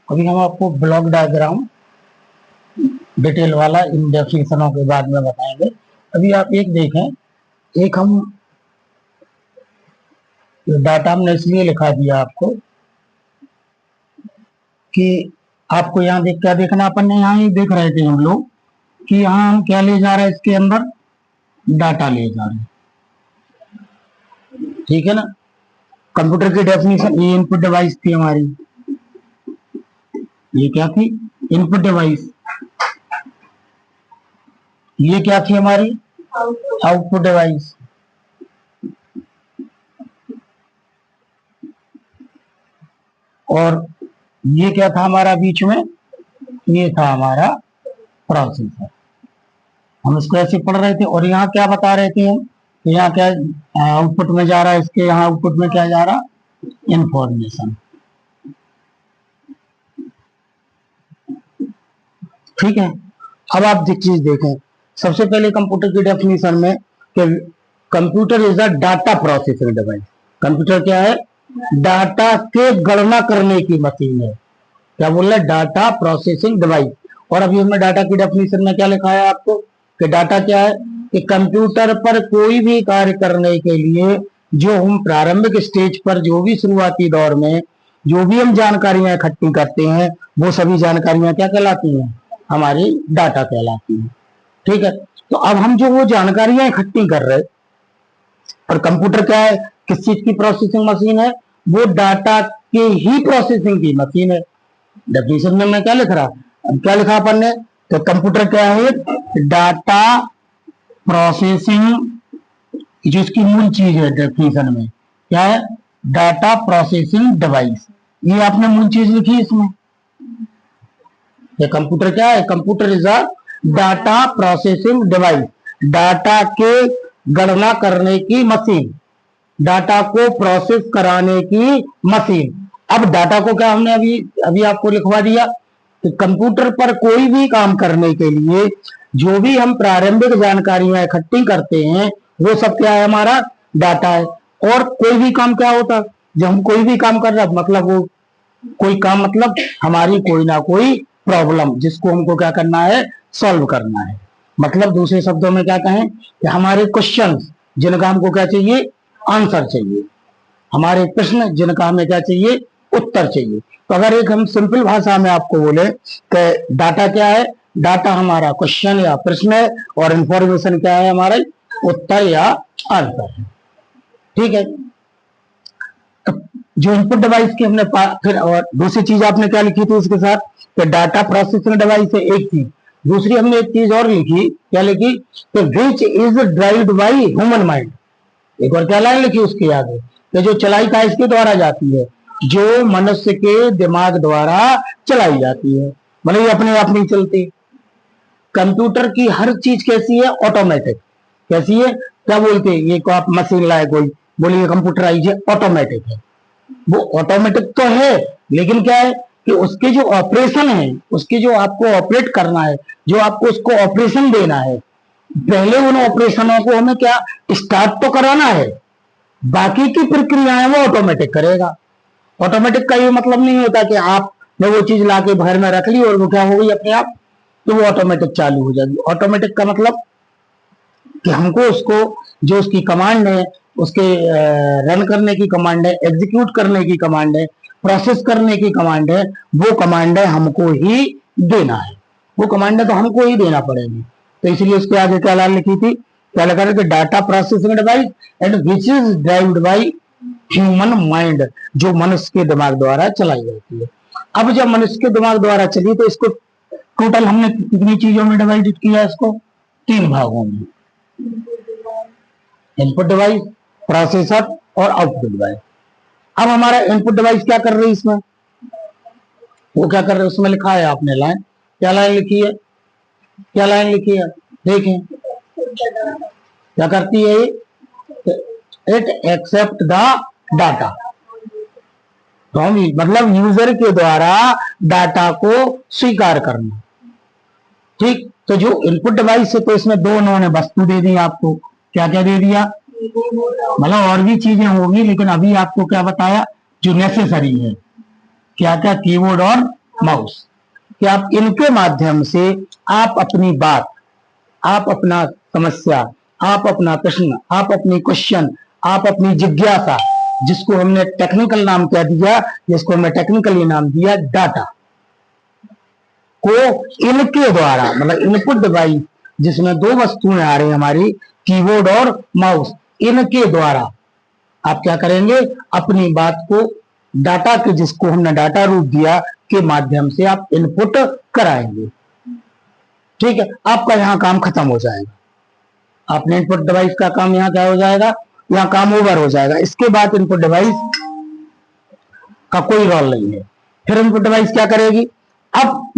अभी हम आपको ब्लॉक डायग्राम डिटेल वाला इन डेफिनेशनों के बाद में बताएंगे। अभी आप एक देखें, एक हम डाटा हमने इसलिए लिखा दिया आपको कि आपको यहाँ देख क्या देखना, अपन ने यहाँ ही देख रहे थे हम लोग कि यहाँ हम क्या ले जा रहे हैं, इसके अंदर डाटा ले जा रहे हैं, ठीक है ना। कंप्यूटर की डेफिनेशन ये इनपुट डिवाइस थी हमारी, ये क्या थी, इनपुट डिवाइस। ये क्या थी हमारी, आउटपुट डिवाइस। और ये क्या था हमारा बीच में, ये था हमारा प्रोसेसर। हम इसको ऐसे पढ़ रहे थे और यहाँ क्या बता रहे थे हम, यहाँ क्या आउटपुट में जा रहा है, इसके यहाँ आउटपुट में क्या जा रहा, इंफॉर्मेशन, ठीक है। अब आप एक चीज देखें, सबसे पहले कंप्यूटर की डेफिनेशन में कि computer is a data processing device. Computer क्या है, डाटा के गणना करने की मशीन है। क्या बोल रहा है, डाटा प्रोसेसिंग डिवाइस। और अभी हमने डाटा की डेफिनेशन में क्या लिखा है आपको कि डाटा क्या है, कि कंप्यूटर पर कोई भी कार्य करने के लिए जो हम प्रारंभिक स्टेज पर, जो भी शुरुआती दौर में जो भी हम जानकारियां इकट्ठी करते हैं, वो सभी जानकारियां क्या कहलाती हैं, हमारी डाटा कहलाती है, ठीक है। तो अब हम जो वो जानकारियां इकट्ठी कर रहे हैं, और कंप्यूटर क्या है, किस चीज की प्रोसेसिंग मशीन है, वो डाटा के ही प्रोसेसिंग की मशीन है। डेफिनेशन में मैं क्या लिख रहा, अब क्या लिखा अपन ने, तो कंप्यूटर क्या है, डाटा प्रोसेसिंग, जो इसकी मूल चीज है डेफिनेशन में क्या है, डाटा प्रोसेसिंग डिवाइस। ये आपने मूल चीज लिखी इसमें, ये कंप्यूटर क्या है, computer is a data processing device, data के गणना करने की मशीन, डाटा को प्रोसेस कराने की मशीन। अब डाटा को क्या हमने अभी अभी आपको लिखवा दिया कि कंप्यूटर पर कोई भी काम करने के लिए जो भी हम प्रारंभिक जानकारियां इकट्ठी करते हैं, वो सब क्या है, हमारा डाटा है। और कोई भी काम क्या होता, जब हम कोई भी काम कर रहे हैं, मतलब वो कोई काम मतलब हमारी कोई ना कोई प्रॉब्लम, जिसको हमको क्या करना है, सॉल्व करना है। मतलब दूसरे शब्दों में क्या कहें कि हमारे क्वेश्चन जिनका हमको क्या चाहिए, आंसर चाहिए, हमारे प्रश्न जिनका हमें क्या चाहिए, उत्तर चाहिए। तो अगर एक हम सिंपल भाषा में आपको बोले कि डाटा क्या है, डाटा हमारा क्वेश्चन या प्रश्न है, और इंफॉर्मेशन क्या है, हमारा उत्तर या आंसर है, ठीक है। तो जो इनपुट डिवाइस की हमने फिर और दूसरी चीज आपने क्या लिखी थी इसके साथ, कि डाटा प्रोसेसिंग डिवाइस है एक चीज। दूसरी हमने एक चीज और लिखी, क्या लिखी, कि which is derived by human mind. एक और क्या लाइन लिखी उसके आगे, कि जो चलाई का इसके द्वारा जाती है, जो मनुष्य के दिमाग द्वारा चलाई जाती है, मतलब ये अपने आप नहीं चलती। कंप्यूटर की हर चीज कैसी है, ऑटोमेटिक। कैसी है, क्या बोलते हैं, ये को आप मशीन लाए कोई, बोलिए कंप्यूटराइज है, ऑटोमेटिक है। वो ऑटोमेटिक तो है, लेकिन क्या है कि उसके जो ऑपरेशन है, उसके जो आपको ऑपरेट करना है, जो आपको उसको ऑपरेशन देना है, पहले उन ऑपरेशनों को हमें क्या स्टार्ट तो कराना है, बाकी की प्रक्रियाएं वो ऑटोमेटिक करेगा। ऑटोमेटिक का ये मतलब नहीं होता कि आपने वो चीज लाके घर में रख ली और वो क्या हो गई अपने आप, तो वो ऑटोमेटिक चालू हो जाएगी। ऑटोमेटिक का मतलब कि हमको उसको, जो उसकी कमांड है, उसके रन करने की कमांड है, एग्जीक्यूट करने की कमांड है, प्रोसेस करने की कमांड है, वो कमांड है हमको ही देना है, वो कमांड है तो हमको ही देना पड़ेगी। तो इसलिए उसके आगे क्या लाइन लिखी थी, क्या लिखा था, data processing device and which is derived by human mind, जो मनुष्य के दिमाग द्वारा चलाई जाती है। अब जब मनुष्य के दिमाग द्वारा चली, तो इसको टोटल हमने कितनी चीजों में डिवाइडेड किया, इसको 3 भागों में, इनपुट डिवाइस, प्रोसेसर और आउटपुट डिवाइस। अब हमारा इनपुट डिवाइस क्या कर रही है इसमें, वो क्या कर रहे हैं, उसमें लिखा है आपने लाइन, क्या लाइन लिखी है, क्या लाइन लिखी है, देखें क्या करती है, it accept the data from, मतलब यूजर के द्वारा डाटा को स्वीकार करना, ठीक। तो जो इनपुट डिवाइस है, तो इसमें 2 उन्होंने वस्तु दे दी आपको, क्या क्या दे दिया, मतलब और भी चीजें होगी, लेकिन अभी आपको क्या बताया, जो नेसेसरी है, क्या क्या, कीबोर्ड और माउस, कि आप इनके माध्यम से आप अपनी बात, आप अपना समस्या, आप अपना प्रश्न, आप अपनी क्वेश्चन, आप अपनी जिज्ञासा, जिसको हमने टेक्निकल नाम क्या दिया, जिसको हमने टेक्निकली नाम दिया डाटा, को इनके द्वारा, मतलब इनपुट डिवाइस जिसमें दो वस्तुएं आ रही हमारी, कीबोर्ड और माउस, इनके द्वारा आप क्या करेंगे, अपनी बात को डाटा के, जिसको हमने डाटा रूप दिया, के माध्यम से आप इनपुट कराएंगे। ठीक है, आपका यहां काम खत्म हो जाएगा। आपने इनपुट डिवाइस का काम यहां क्या हो जाएगा, यहां काम ओवर हो जाएगा। इसके बाद इनपुट डिवाइस का कोई रोल नहीं है। फिर इनपुट डिवाइस क्या करेगी, अब